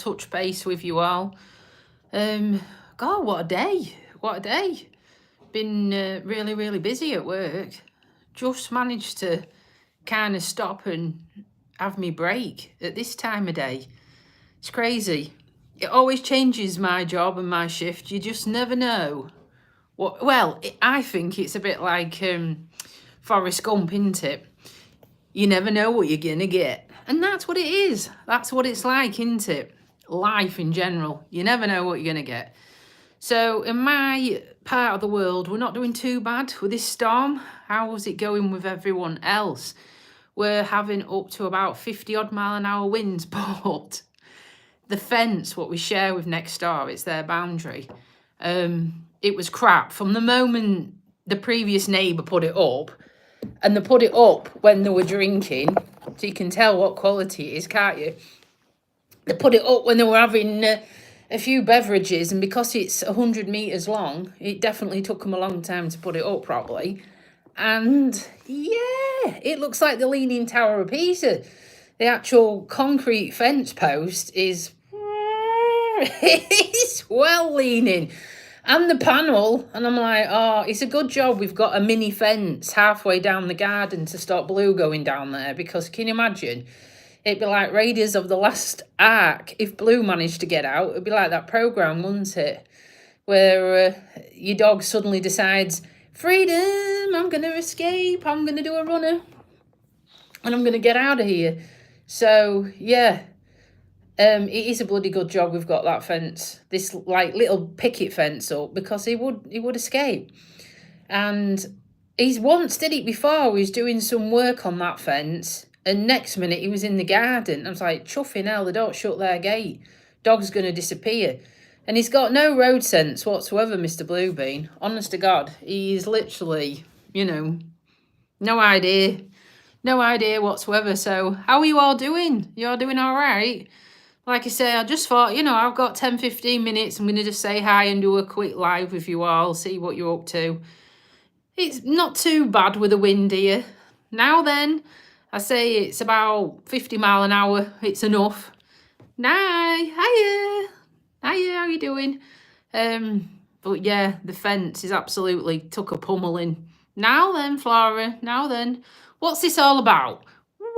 touch base with you all. God, what a day. What a day. Been really, really busy at work. Just managed to kind of stop and have me break at this time of day. It's crazy. It always changes my job and my shift. You just never know. I think it's a bit like Forrest Gump, isn't it? You never know what you're going to get. And that's what it is. That's what it's like, isn't it? Life in general. You never know what you're going to get. So in my part of the world, we're not doing too bad with this storm. How's it going with everyone else? We're having up to about 50 odd mile an hour winds, but the fence, what we share with next door, it's their boundary. It was crap from the moment the previous neighbour put it up. And they put it up when they were drinking, so you can tell what quality it is, can't you? They put it up when they were having a few beverages, and because it's 100 metres long, it definitely took them a long time to put it up properly. And yeah, it looks like the Leaning Tower of Pisa. The actual concrete fence post is it's well leaning. And the panel, and I'm like, oh, it's a good job we've got a mini fence halfway down the garden to stop Blue going down there, because can you imagine? It'd be like Raiders of the Lost Ark. If Blue managed to get out, it'd be like that programme, wouldn't it? Where your dog suddenly decides, freedom, I'm going to escape, I'm going to do a runner, and I'm going to get out of here. So, yeah. It is a bloody good job we've got that fence, this like little picket fence up, because he would escape. And he's once did it before. He was doing some work on that fence, and next minute he was in the garden. I was like, chuffing hell, they don't shut their gate. Dog's going to disappear. And he's got no road sense whatsoever, Mr. Bluebean. Honest to God, he's literally, no idea. No idea whatsoever. So how are you all doing? You all doing all right? Like I say, I just thought, I've got 10, 15 minutes. I'm going to just say hi and do a quick live with you all, see what you're up to. It's not too bad with the wind here. Now then, I say it's about 50 mile an hour. It's enough. Hiya. Hiya, how you doing? But yeah, the fence is absolutely took a pummeling. Now then, Flora, now then. What's this all about?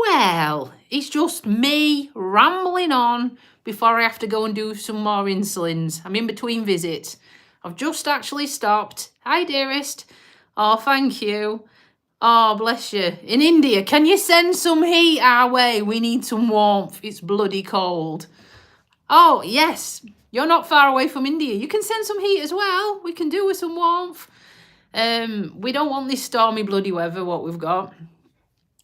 Well, it's just me rambling on before I have to go and do some more insulins. I'm in between visits. I've just actually stopped. Hi, dearest. Oh, thank you. Oh, bless you. In India, can you send some heat our way? We need some warmth. It's bloody cold. Oh, yes. You're not far away from India. You can send some heat as well. We can do with some warmth. We don't want this stormy bloody weather, what we've got.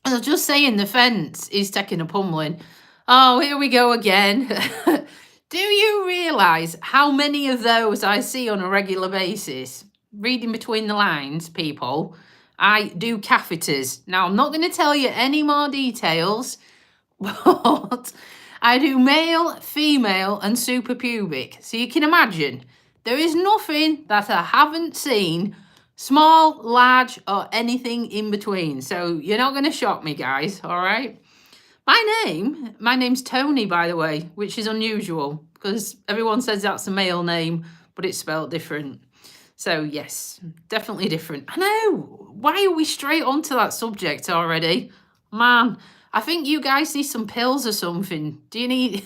I was just saying the fence is taking a pummeling. Oh, here we go again. Do you realise how many of those I see on a regular basis? Reading between the lines, people. I do catheters. Now, I'm not going to tell you any more details, but I do male, female, and suprapubic. So you can imagine, there is nothing that I haven't seen, small, large, or anything in between. So you're not going to shock me, guys, all right? My name's Tony, by the way, which is unusual because everyone says that's a male name, but it's spelled different. So yes, definitely different. I know. Why are we straight onto that subject already? Man, I think you guys need some pills or something. Do you need...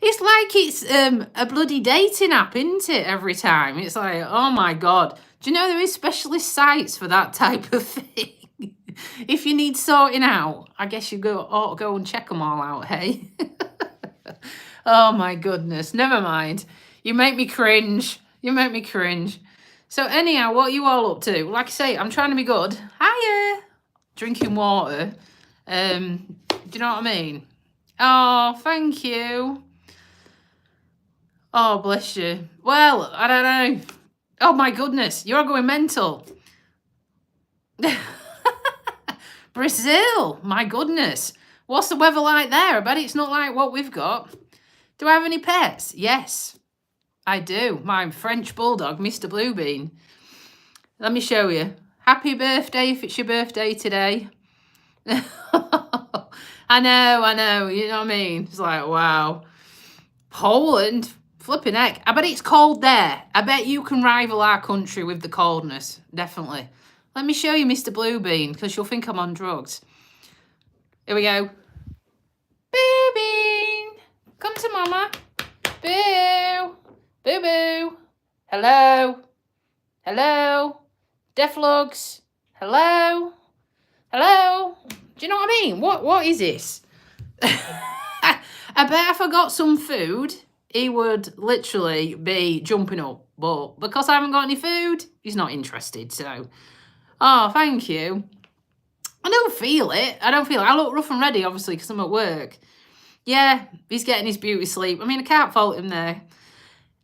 It's like it's a bloody dating app, isn't it, every time? It's like, oh my God. Do you know there is specialist sites for that type of thing? If you need sorting out, I guess you ought to go and check them all out, hey? Oh my goodness, never mind. You make me cringe. You make me cringe. So anyhow, what are you all up to? Like I say, I'm trying to be good. Hiya. Drinking water. Do you know what I mean? Oh, thank you. Oh, bless you. Well, I don't know. Oh my goodness, you're going mental. Brazil, my goodness. What's the weather like there? I bet it's not like what we've got. Do I have any pets? Yes, I do. My French bulldog, Mr. Bluebean. Let me show you. Happy birthday if it's your birthday today. I know. You know what I mean? It's like, wow. Poland, flipping heck. I bet it's cold there. I bet you can rival our country with the coldness. Definitely. Let me show you Mr. Bluebean, because you'll think I'm on drugs. Here we go. Boo Bean, come to Mama. Boo. Boo Boo. Hello. Hello. Deflugs. Hello. Hello. Do you know what I mean? What is this? I bet if I got some food, he would literally be jumping up. But because I haven't got any food, he's not interested. So, oh, thank you. I don't feel it. I look rough and ready, obviously, because I'm at work. Yeah, he's getting his beauty sleep. I mean, I can't fault him there.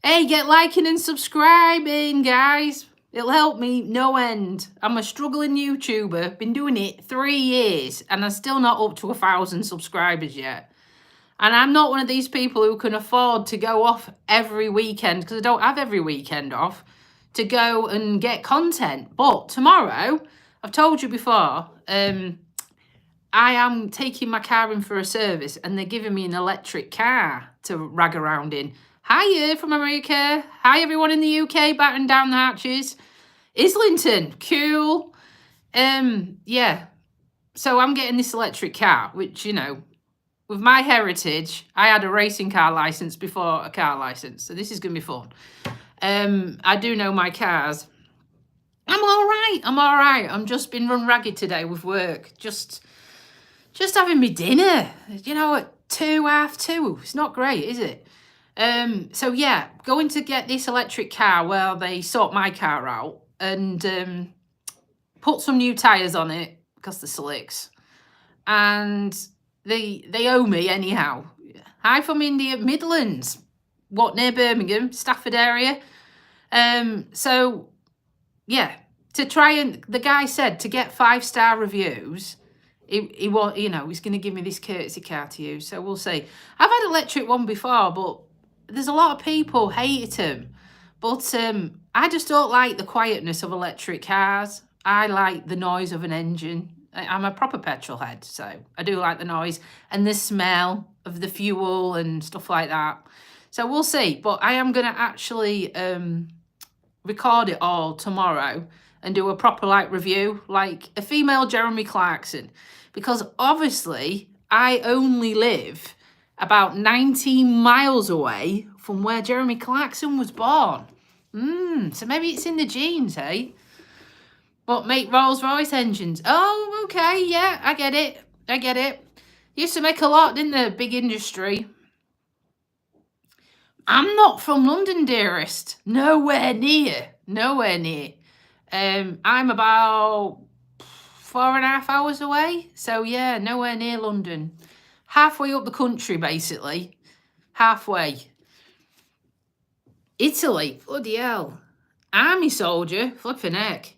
Hey, get liking and subscribing, guys. It'll help me no end. I'm a struggling YouTuber. Been doing it 3 years, and I'm still not up to 1,000 subscribers yet. And I'm not one of these people who can afford to go off every weekend, because I don't have every weekend off, to go and get content. But tomorrow, I've told you before, I am taking my car in for a service, and they're giving me an electric car to rag around in. Hiya from America. Hi, everyone in the UK, batten down the hatches. Islington, cool. Yeah. So I'm getting this electric car, which, you know, with my heritage, I had a racing car license before a car license. So this is going to be fun. I do know my cars. I'm all right. I'm just been run ragged today with work. Just having me dinner, you know, at 2:30. It's not great, is it? So yeah, going to get this electric car where they sort my car out and put some new tyres on it because they're slicks. And they owe me anyhow. Hi from India, Midlands. What, near Birmingham, Stafford area. So yeah, to try and, the guy said to get 5-star reviews, he want, you know, he's going to give me this courtesy car to use. So we'll see. I've had electric one before, but there's a lot of people hated them. But I just don't like the quietness of electric cars. I like the noise of an engine. I'm a proper petrol head, so I do like the noise and the smell of the fuel and stuff like that. So we'll see. But I am going to actually record it all tomorrow and do a proper like review, like a female Jeremy Clarkson. Because obviously I only live about 19 miles away from where Jeremy Clarkson was born. So maybe it's in the genes, eh? But make Rolls-Royce engines. Oh, okay, yeah, I get it. Used to make a lot, didn't they? Big industry. I'm not from London, dearest. Nowhere near. I'm about 4.5 hours away. So yeah, nowhere near London. Halfway up the country, basically. Halfway. Italy, bloody hell. Army soldier, flipping heck.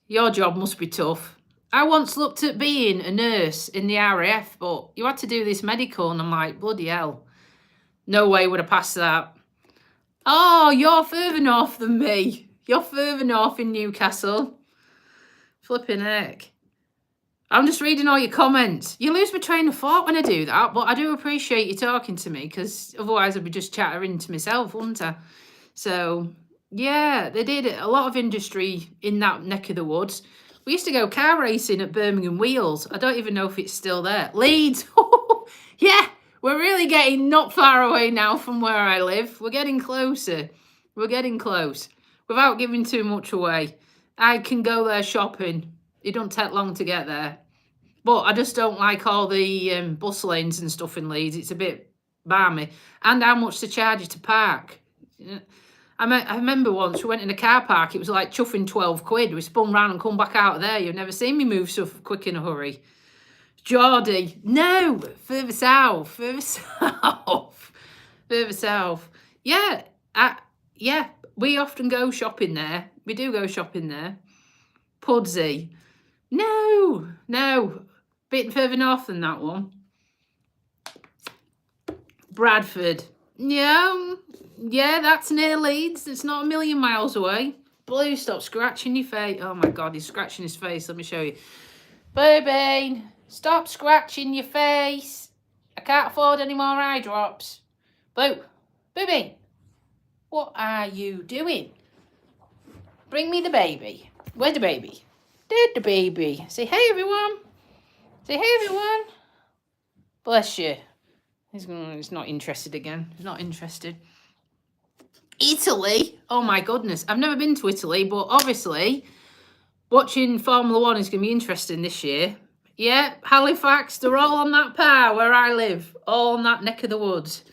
Your job must be tough. I once looked at being a nurse in the RAF, but you had to do this medical, and I'm like, bloody hell. No way would I pass that. Oh, you're further north than me. You're further north in Newcastle. Flipping heck. I'm just reading all your comments. You lose my train of thought when I do that, but I do appreciate you talking to me, because otherwise I'd be just chattering to myself, wouldn't I? So, yeah, they did a lot of industry in that neck of the woods. We used to go car racing at Birmingham Wheels. I don't even know if it's still there. Leeds. Yeah, we're really getting not far away now from where I live. We're getting closer. We're getting close. Without giving too much away. I can go there shopping. It don't take long to get there. But I just don't like all the bus lanes and stuff in Leeds. It's a bit balmy. And how much to charge you to park. I remember once we went in a car park. It was like chuffing 12 quid. We spun round and come back out of there. You've never seen me move so quick in a hurry. Geordie. No, further south. Further south. Yeah, yeah. We often go shopping there. We do go shopping there. Pudsey. No. Bit further north than that one. Bradford. Yeah, that's near Leeds. It's not a million miles away. Blue, stop scratching your face. Oh my God, he's scratching his face. Let me show you. Baby, Stop scratching your face. I can't afford any more eye drops. Blue, Booby, what are you doing? Bring me the baby. Where's the baby? There's the baby. Say hey, everyone. Say hey, everyone. Bless you. He's not interested again. He's not interested. Italy. Oh my goodness. I've never been to Italy, but obviously watching Formula One is going to be interesting this year. Yeah, Halifax, they're all on that par where I live. All on that neck of the woods.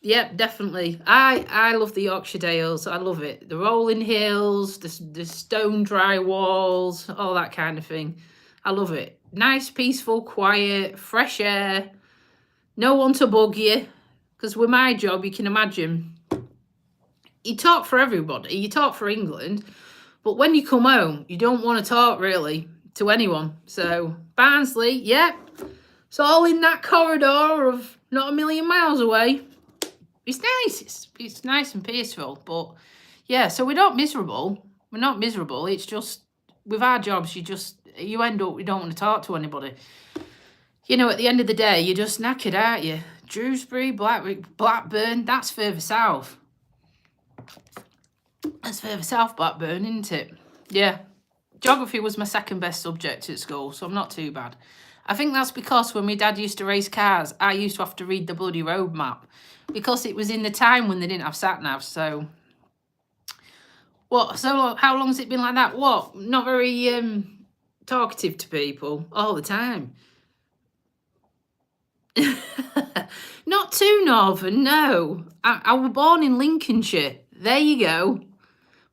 Yeah, definitely. I love the Yorkshire Dales. I love it. The rolling hills, the stone dry walls, all that kind of thing. I love it. Nice, peaceful, quiet, fresh air. No one to bug you. Because with my job, you can imagine, you talk for everybody. You talk for England. But when you come home, you don't want to talk, really, to anyone. So, Barnsley, yeah. It's all in that corridor of not a million miles away. It's nice. It's nice and peaceful. But, yeah, so we're not miserable. We're not miserable. It's just, with our jobs, you end up, you don't want to talk to anybody. You know, at the end of the day, you're just knackered, aren't you? Dewsbury, Blackburn, that's further south. That's further south, Blackburn, isn't it? Yeah. Geography was my second best subject at school, so I'm not too bad. I think that's because when my dad used to race cars, I used to have to read the bloody road map. Because it was in the time when they didn't have sat-navs, so... What? So how long has it been like that? What? Not very talkative to people all the time. Not too northern, no. I was born in Lincolnshire. There you go.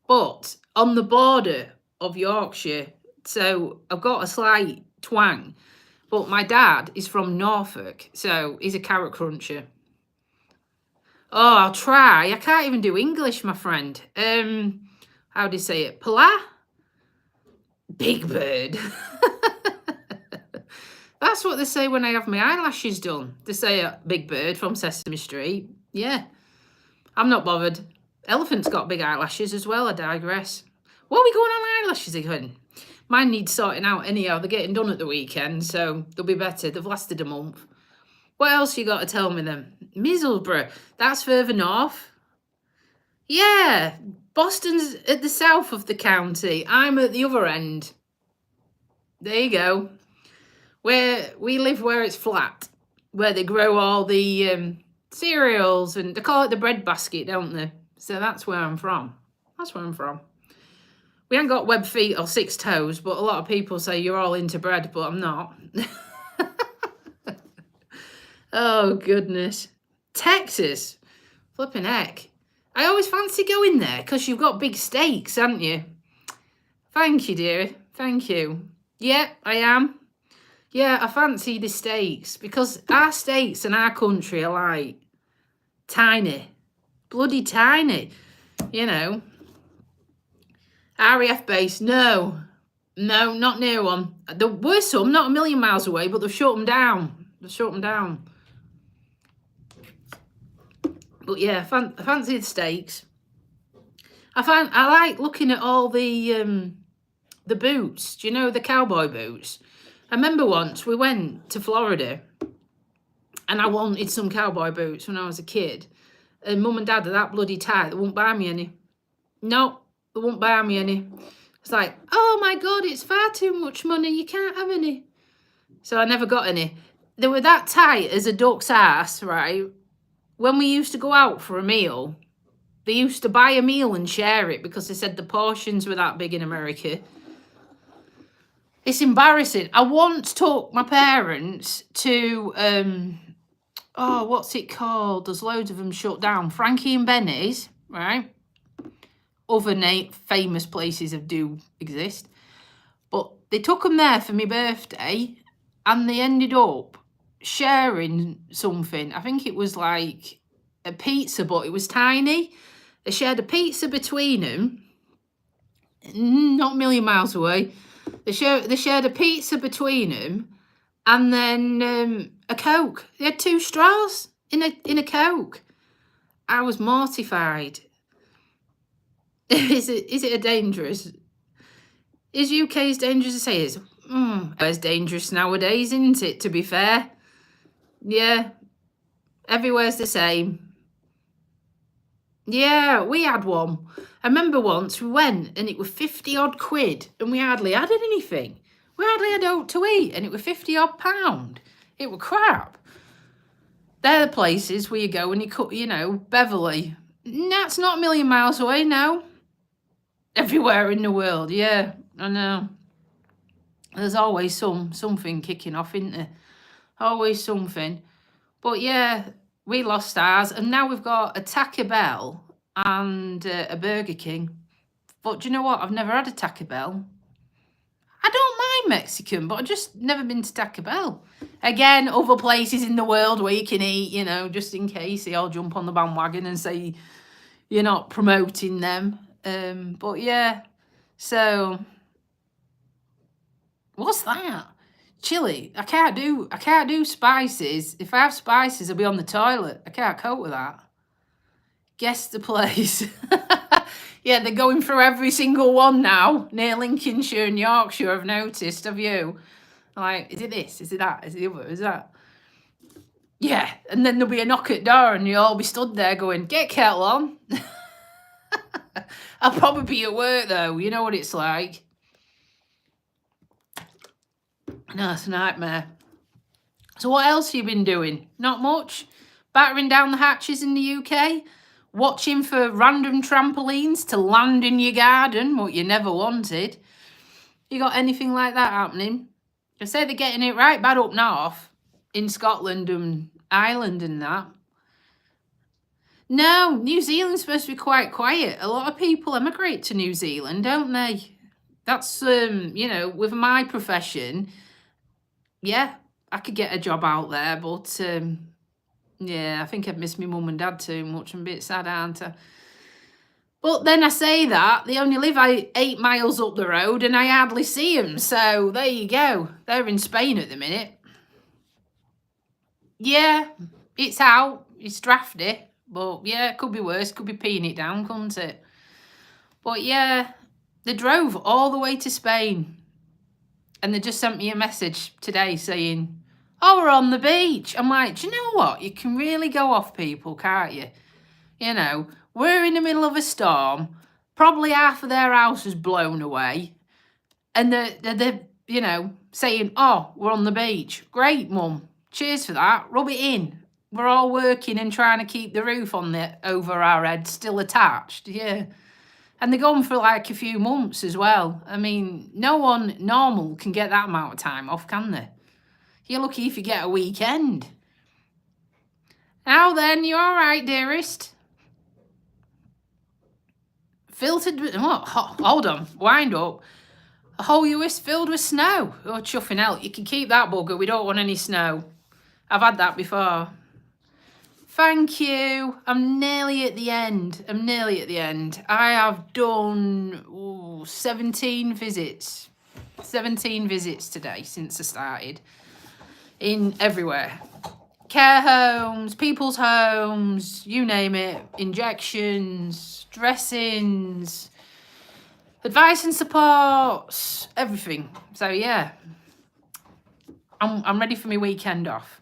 But on the border of Yorkshire. So I've got a slight twang. But my dad is from Norfolk. So he's a carrot cruncher. Oh, I'll try. I can't even do English, my friend. How do you say it? Pala? Big Bird. That's what they say when I have my eyelashes done. They say Big Bird from Sesame Street. Yeah. I'm not bothered. Elephant's got big eyelashes as well, I digress. What are we going on eyelashes again? Mine needs sorting out anyhow. They're getting done at the weekend, so they'll be better. They've lasted a month. What else you got to tell me then? Middlesbrough. That's further north. Yeah. Boston's at the south of the county. I'm at the other end. There you go. Where we live where it's flat. Where they grow all the cereals, and they call it the bread basket, don't they? So that's where I'm from. That's where I'm from. We ain't got web feet or 6 toes, but a lot of people say you're all into bread, but I'm not. Oh, goodness. Texas. Flipping heck. I always fancy going there because you've got big steaks, haven't you? Thank you, dear. Thank you. Yeah, I am. Yeah, I fancy the steaks because our steaks in our country are like tiny. Bloody tiny. You know. RAF base, no. No, not near one. There were some, not a million miles away, but they've shut them down. They've shut them down. But yeah, I fancy the steaks. I like looking at all the boots. Do you know the cowboy boots? I remember once we went to Florida and I wanted some cowboy boots when I was a kid. And mum and dad are that bloody tight, they won't buy me any. No, they won't buy me any. It's like, oh my God, it's far too much money, you can't have any. So I never got any. They were that tight as a duck's ass, right? When we used to go out for a meal, they used to buy a meal and share it because they said the portions were that big in America. It's embarrassing. I once took my parents to, what's it called? There's loads of them shut down. Frankie and Benny's, right? Other famous places do exist. But they took them there for my birthday and they ended up sharing something. I think it was like a pizza, but it was tiny. They shared a pizza between them, not a million miles away. They shared a pizza between them, and then a Coke. They had 2 straws in a Coke. I was mortified. Is it a dangerous? Is UK as dangerous as it is? It's dangerous nowadays, isn't it, to be fair? Yeah, everywhere's the same. Yeah, we had one. I remember once we went and it was 50 odd quid and we hardly had anything. We hardly had out to eat and it was 50 odd pound. It was crap. They're the places where you go and you cut, Beverly. That's not a million miles away now. Everywhere in the world, yeah, I know. There's always something kicking off, isn't there? Always something. But yeah, we lost ours, and now we've got a Taco Bell and a Burger King. But do you know what? I've never had a Taco Bell. I don't mind Mexican, but I've just never been to Taco Bell. Again, other places in the world where you can eat, just in case they all jump on the bandwagon and say you're not promoting them. But yeah, so what's that? Chili. I can't do spices. If I have spices, I'll be on the toilet. I can't cope with that. Guess the place. Yeah, they're going through every single one now. Near Lincolnshire and Yorkshire, I've noticed. Have you? Like, is it this? Is it that? Is it the other? Is that? Yeah, and then there'll be a knock at the door and you'll all be stood there going, get kettle on. I'll probably be at work though. You know what it's like. No, it's a nightmare. So what else have you been doing? Not much. Battering down the hatches in the UK. Watching for random trampolines to land in your garden, what you never wanted. You got anything like that happening? I say they're getting it right bad up north. In Scotland and Ireland and that. No, New Zealand's supposed to be quite quiet. A lot of people emigrate to New Zealand, don't they? That's, with my profession, yeah, I could get a job out there, but, yeah, I think I'd miss my mum and dad too much. I'm a bit sad, aren't I? But then I say that, they only live 8 miles up the road and I hardly see them. So there you go. They're in Spain at the minute. Yeah, it's out. It's drafty. But yeah, it could be worse. Could be peeing it down, couldn't it? But yeah, they drove all the way to Spain. And they just sent me a message today saying, oh, we're on the beach. I'm like, do you know what? You can really go off people, can't you? We're in the middle of a storm. Probably half of their house is blown away. And they're saying, oh, we're on the beach. Great, Mum. Cheers for that. Rub it in. We're all working and trying to keep the roof over our heads still attached. Yeah. And they're gone for like a few months as well. I mean, no one normal can get that amount of time off, can they? You're lucky if you get a weekend. Now then, you all right, dearest? Filtered with... What? Hold on. Wind up. A whole US filled with snow. Oh, chuffing out. You can keep that bugger. We don't want any snow. I've had that before. Thank you. I'm nearly at the end. I have done 17 visits. 17 visits today since I started. In everywhere. Care homes, people's homes, you name it. Injections, dressings, advice and supports, everything. So yeah, I'm ready for my weekend off.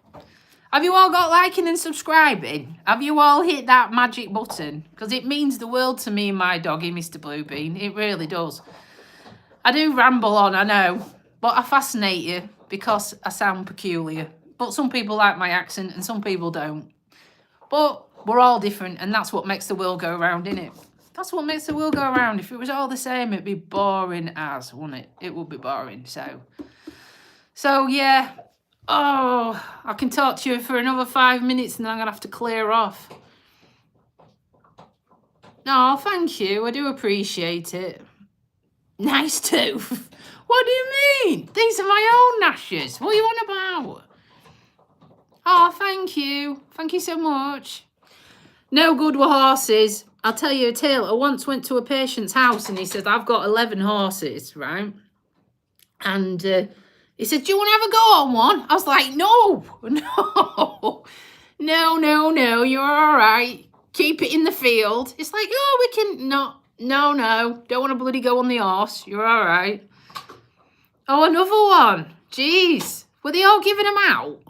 Have you all got liking and subscribing? Have you all hit that magic button? Because it means the world to me and my doggy, Mr. Bluebean. It really does. I do ramble on, I know. But I fascinate you because I sound peculiar. But some people like my accent and some people don't. But we're all different and that's what makes the world go round, innit? That's what makes the world go around. If it was all the same, it'd be boring as, wouldn't it? It would be boring, So yeah. Oh, I can talk to you for another 5 minutes and then I'm going to have to clear off. Oh, thank you. I do appreciate it. Nice tooth. What do you mean? These are my own gnashes. What are you on about? Oh, thank you. Thank you so much. No good with horses. I'll tell you a tale. I once went to a patient's house and he said, I've got 11 horses, right? And he said, do you want to have a go on one? I was like, no, you're all right. Keep it in the field. It's like, oh, we can, no, don't want to bloody go on the horse. You're all right. Oh, another one. Jeez. Were they all giving them out?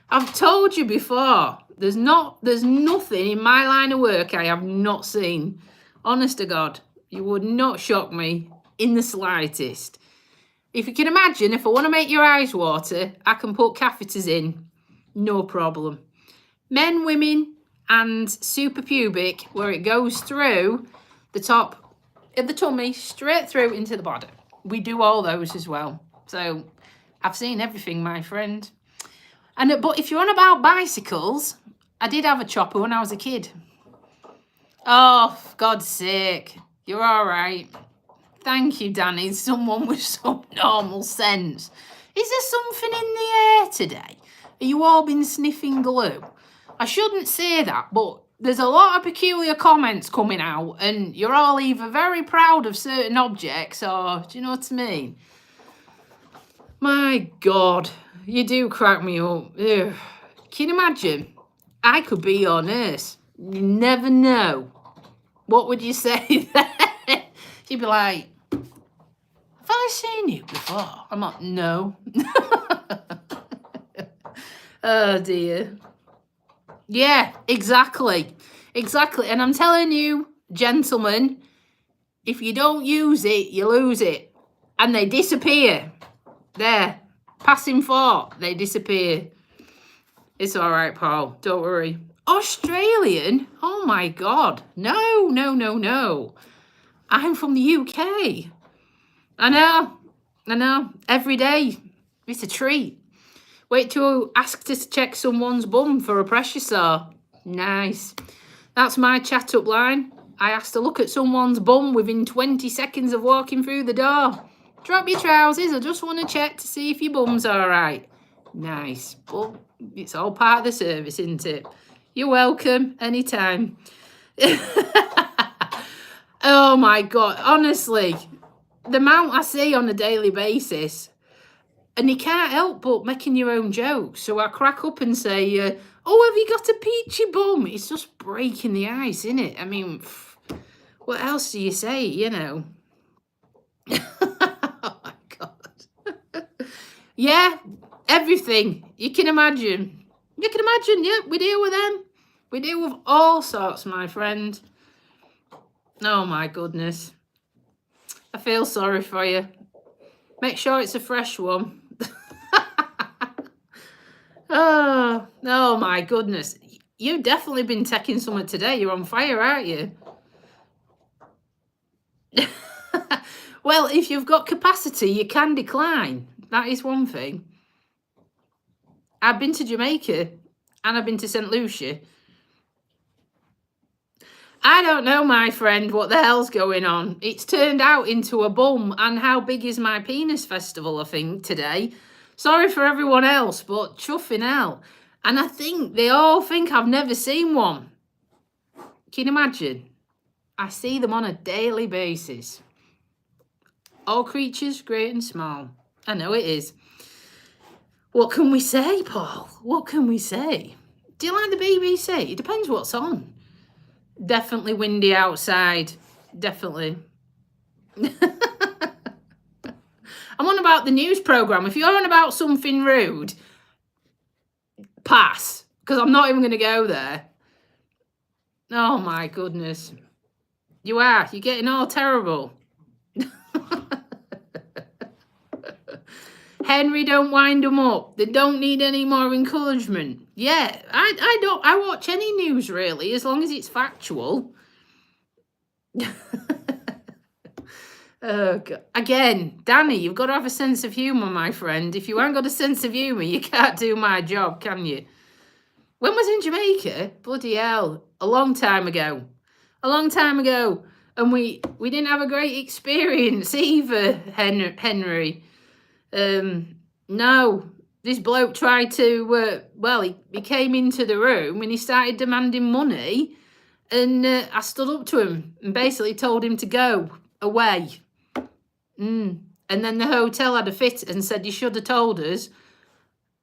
I've told you before, there's nothing in my line of work I have not seen. Honest to God, you would not shock me in the slightest. If you can imagine, if I want to make your eyes water, I can put catheters in. No problem. Men, women, and suprapubic, where it goes through the top of the tummy, straight through into the body. We do all those as well. So I've seen everything, my friend. But if you're on about bicycles, I did have a chopper when I was a kid. Oh, for God's sake. You're all right. Thank you, Danny. Someone with some normal sense. Is there something in the air today? Are you all been sniffing glue? I shouldn't say that, but there's a lot of peculiar comments coming out, and you're all either very proud of certain objects or, do you know what I mean? My God, you do crack me up. Ugh. Can you imagine? I could be your nurse. You never know. What would you say then? You'd be like, have I seen you before? I'm like, no. Oh, dear. Yeah, exactly. Exactly. And I'm telling you, gentlemen, if you don't use it, you lose it. And they disappear. There. Passing thought. They disappear. It's all right, Paul. Don't worry. Australian? Oh, my God. No, no, no, no. I'm from the UK. I know. Every day. It's a treat. Wait to ask to check someone's bum for a pressure sore. Nice. That's my chat-up line. I asked to look at someone's bum within 20 seconds of walking through the door. Drop your trousers. I just want to check to see if your bum's all right. Nice. Well, it's all part of the service, isn't it? You're welcome. Anytime. Oh, my God. Honestly, the amount I see on a daily basis, and you can't help but making your own jokes. So I crack up and say, oh, have you got a peachy bum? It's just breaking the ice, isn't it? I mean, what else do you say, you know? Oh, my God. Yeah, everything. You can imagine. Yeah, we deal with them. We deal with all sorts, my friend. Oh, my goodness. I feel sorry for you. Make sure it's a fresh one. Oh, my goodness. You've definitely been taking something today. You're on fire, aren't you? Well, if you've got capacity, you can decline. That is one thing. I've been to Jamaica and I've been to St. Lucia. I don't know, my friend, what the hell's going on. It's turned out into a bum and how big is my penis festival, I think, today. Sorry for everyone else, but chuffing hell. And I think they all think I've never seen one. Can you imagine? I see them on a daily basis. All creatures, great and small. I know it is. What can we say, Paul? What can we say? Do you like the BBC? It depends what's on. Definitely windy outside. Definitely. I'm on about the news programme. If you're on about something rude, pass. Because I'm not even going to go there. Oh, my goodness. You are. You're getting all terrible. Henry, don't wind them up. They don't need any more encouragement. Yeah, I watch any news, really, as long as it's factual. Oh, God. Again, Danny, you've got to have a sense of humour, my friend. If you haven't got a sense of humour, you can't do my job, can you? When was in Jamaica? Bloody hell. A long time ago. A long time ago. And we didn't have a great experience either, Henry. No. This bloke tried to, he came into the room and he started demanding money. And I stood up to him and basically told him to go away. And then the hotel had a fit and said, you should have told us.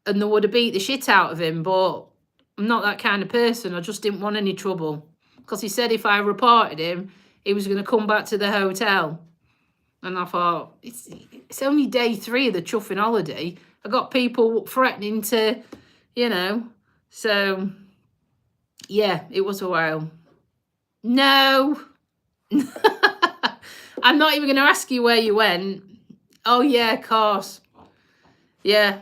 And they would have beat the shit out of him. But I'm not that kind of person. I just didn't want any trouble. Because he said if I reported him, he was going to come back to the hotel. And I thought, it's only day 3 of the chuffing holiday. I got people threatening to, you know. So, yeah, it was a while. No. I'm not even going to ask you where you went. Oh, yeah, of course. Yeah.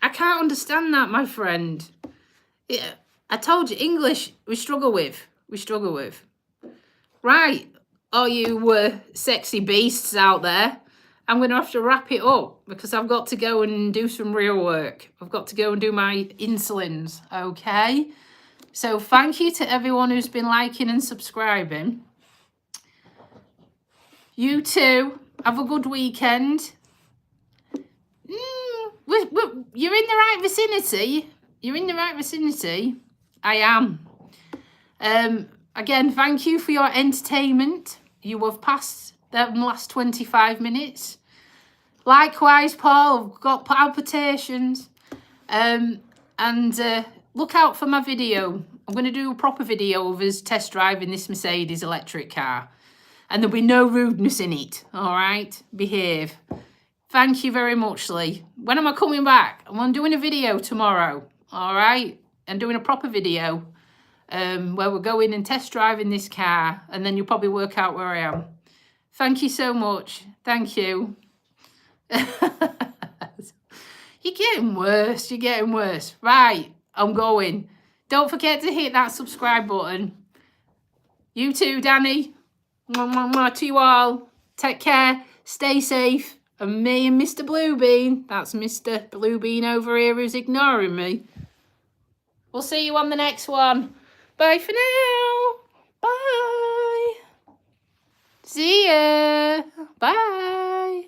I can't understand that, my friend. Yeah, I told you, English, we struggle with. We struggle with. Right. All you sexy beasts out there, I'm going to have to wrap it up because I've got to go and do some real work. I've got to go and do my insulins, okay? So thank you to everyone who's been liking and subscribing. You too. Have a good weekend. You're in the right vicinity. You're in the right vicinity. I am. Again, thank you for your entertainment. You have passed the last 25 minutes. Likewise, Paul, I've got palpitations. And look out for my video. I'm going to do a proper video of us test driving this Mercedes electric car. And there'll be no rudeness in it. All right? Behave. Thank you very much, Lee. When am I coming back? I'm doing a video tomorrow. All right? I'm doing a proper video where we're going and test driving this car. And then you'll probably work out where I am. Thank you so much. Thank you. You're getting worse. You're getting worse. Right. I'm going. Don't forget to hit that subscribe button. You too, Danny. Mwah, mwah, mwah to you all. Take care. Stay safe. And me and Mr. Bluebean. That's Mr. Bluebean over here who's ignoring me. We'll see you on the next one. Bye for now. Bye. See ya. Bye.